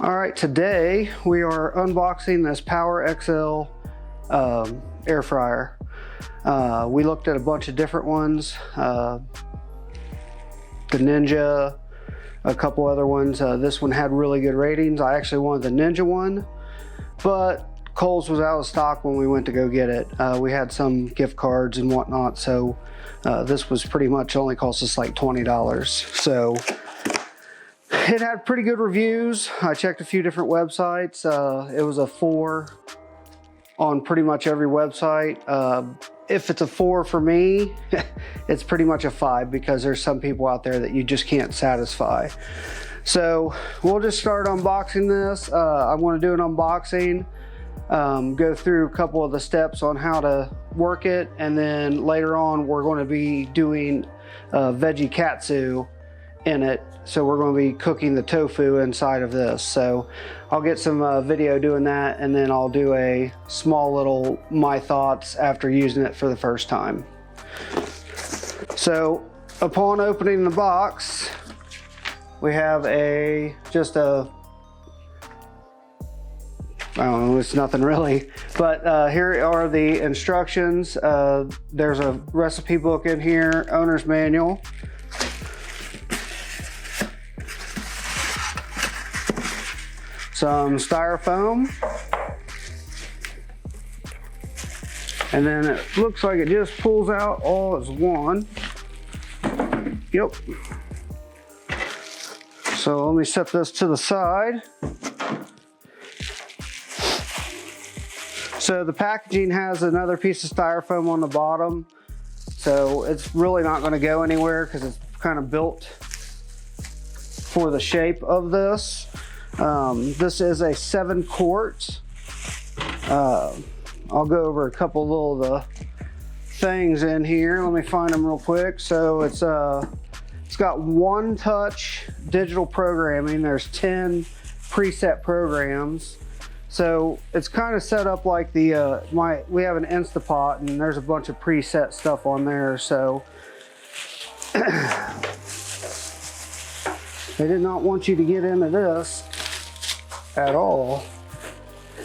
All right, today we are unboxing this Power XL air fryer. We looked at a bunch of different ones, the Ninja, a couple other ones. This one had really good ratings. I actually wanted the Ninja one, but Kohl's was out of stock when we went to go get it. We had some gift cards and whatnot, so this was pretty much only cost us like $20. So it had pretty good reviews. I checked a few different websites. It was a 4 on pretty much every website. If it's a 4 for me, it's pretty much a 5 because there's some people out there that you just can't satisfy. So we'll just start unboxing this. I want to do an unboxing, go through a couple of the steps on how to work it, and then later on we're going to be doing veggie katsu in it. So we're going to be cooking the tofu inside of this. So I'll get some video doing that, and then I'll do a small little my thoughts after using it for the first time. So upon opening the box, we have just a, I don't know, it's nothing really, but here are the instructions. There's a recipe book in here, owner's manual. Some styrofoam, and then it looks like it just pulls out all as one. Yep. So let me set this to the side. So the packaging has another piece of styrofoam on the bottom, so it's really not going to go anywhere because it's kind of built for the shape of this. This is a 7 quart. I'll go over a couple little the things in here. Let me find them real quick. So it's got 1 touch digital programming. There's 10 preset programs. So it's kind of set up like the we have an Instapot, and there's a bunch of preset stuff on there. So they did not want you to get into this at all.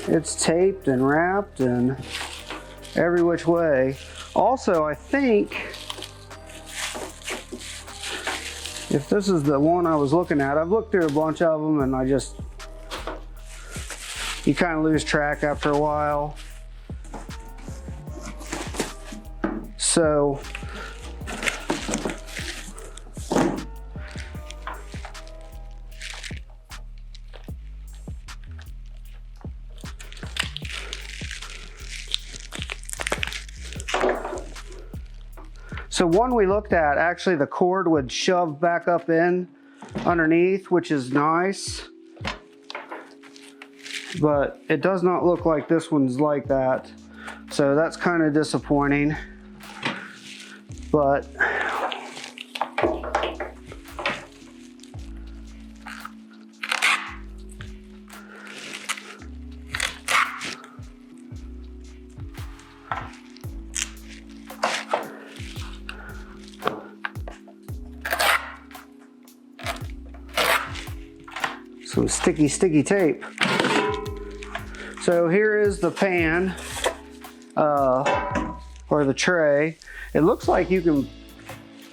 It's taped and wrapped and every which way. Also, I think if this is the one I was looking at, I've looked through a bunch of them and you kind of lose track after a while. So one we looked at, actually the cord would shove back up in underneath, which is nice. But it does not look like this one's like that. So that's kind of disappointing. But some sticky tape. So here is the pan, or the tray. It looks like you can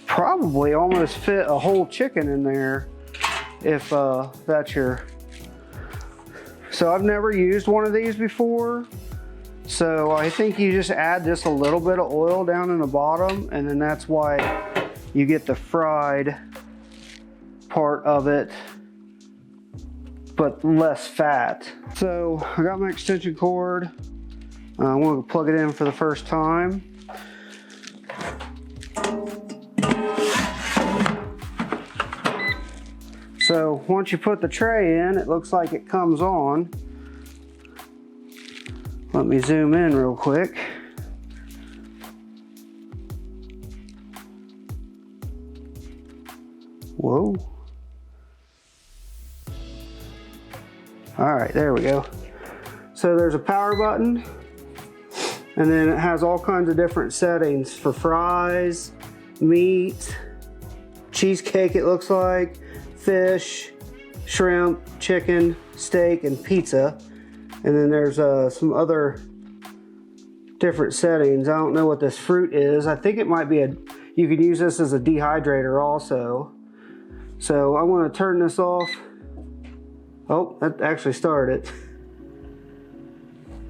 probably almost fit a whole chicken in there if that's your... So I've never used one of these before. So I think you just add just a little bit of oil down in the bottom, and then that's why you get the fried part of it, but less fat. So I got my extension cord. I want to plug it in for the first time. So once you put the tray in, it looks like it comes on. Let me zoom in real quick. Whoa. All right, there we go. So there's a power button, and then it has all kinds of different settings for fries, meat, cheesecake it looks like, fish, shrimp, chicken, steak, and pizza. And then there's some other different settings. I don't know what this fruit is. I think it might be you could use this as a dehydrator also. So I want to turn this off. Oh, that actually started.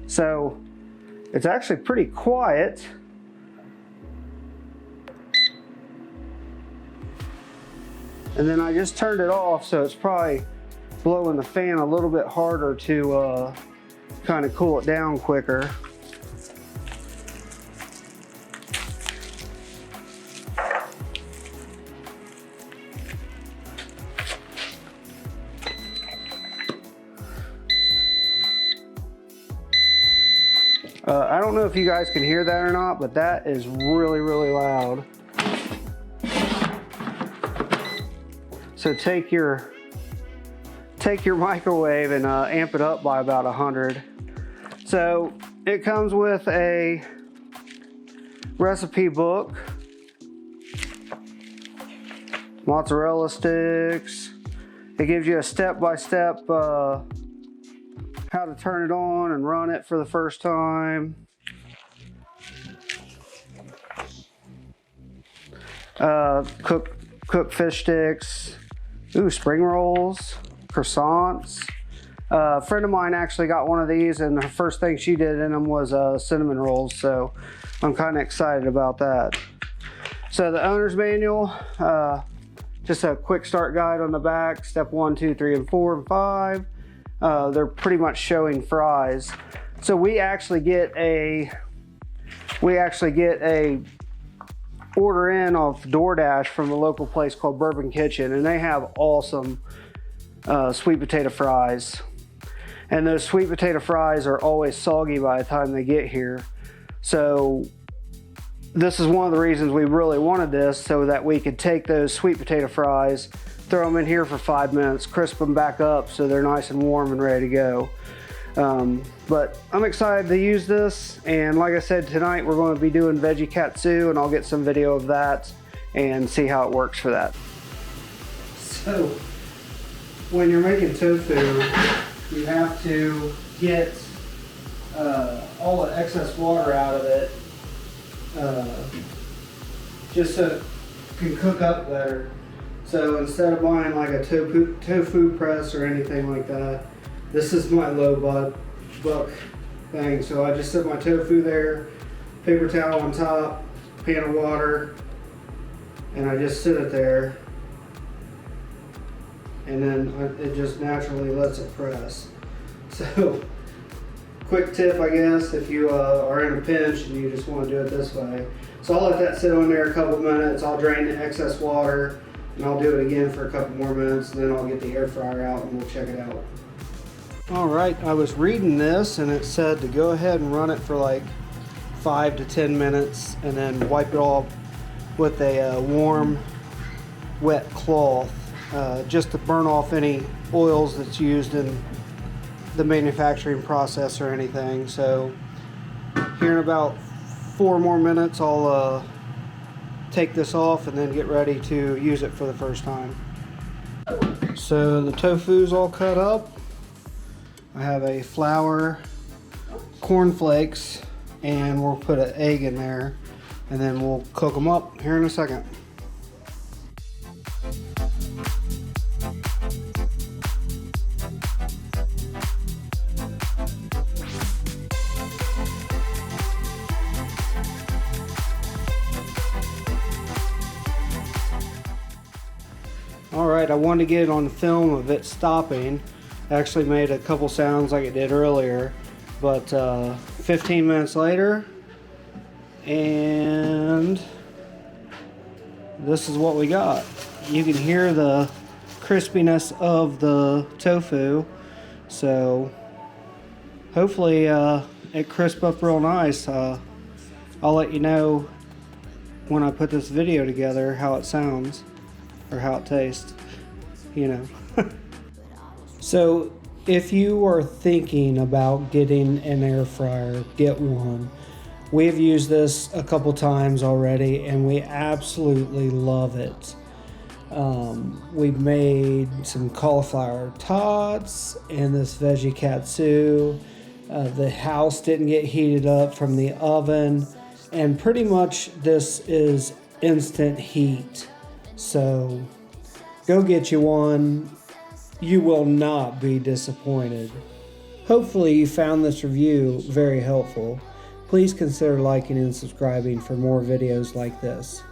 So it's actually pretty quiet. And then I just turned it off, so it's probably blowing the fan a little bit harder to kind of cool it down quicker. I don't know if you guys can hear that or not, but that is really, really loud. So take your microwave and amp it up by about 100. So it comes with a recipe book, mozzarella sticks. It gives you a step-by-step how to turn it on and run it for the first time. Cook fish sticks. Ooh, spring rolls, croissants. A friend of mine actually got one of these, and the first thing she did in them was cinnamon rolls, so I'm kind of excited about that. So the owner's manual, just a quick start guide on the back, step 1, 2, 3, and 4, and 5. They're pretty much showing fries. So we actually get a order in off DoorDash from a local place called Bourbon Kitchen, and they have awesome sweet potato fries. And those sweet potato fries are always soggy by the time they get here. So this is one of the reasons we really wanted this, so that we could take those sweet potato fries, throw them in here for 5 minutes, crisp them back up so they're nice and warm and ready to go. But I'm excited to use this, and like I said, tonight we're going to be doing veggie katsu, and I'll get some video of that and see how it works for that. So when you're making tofu, you have to get all the excess water out of it, just so it can cook up better. So instead of buying like a tofu press or anything like that, this is my low buck thing. So I just set my tofu there, paper towel on top, pan of water, and I just sit it there, and then it just naturally lets it press. So quick tip, I guess, if you are in a pinch and you just want to do it this way. So I'll let that sit on there a couple minutes. I'll drain the excess water, and I'll do it again for a couple more minutes, and then I'll get the air fryer out and we'll check it out. All right, I was reading this and it said to go ahead and run it for like 5 to 10 minutes and then wipe it off with a warm, wet cloth, just to burn off any oils that's used in the manufacturing process or anything. So here in about 4 more minutes, I'll take this off and then get ready to use it for the first time. So the tofu's all cut up. I have a flour, cornflakes, and we'll put an egg in there, and then we'll cook them up here in a second. Alright, I wanted to get it on film of it stopping. Actually made a couple sounds like it did earlier, but 15 minutes later, and this is what we got. You can hear the crispiness of the tofu, so hopefully it crisps up real nice. I'll let you know when I put this video together how it sounds or how it tastes, you know. So if you are thinking about getting an air fryer, get one. We've used this a couple times already and we absolutely love it. We made some cauliflower tots and this veggie katsu. The house didn't get heated up from the oven, and pretty much this is instant heat. So go get you one. You will not be disappointed. Hopefully you found this review very helpful. Please consider liking and subscribing for more videos like this.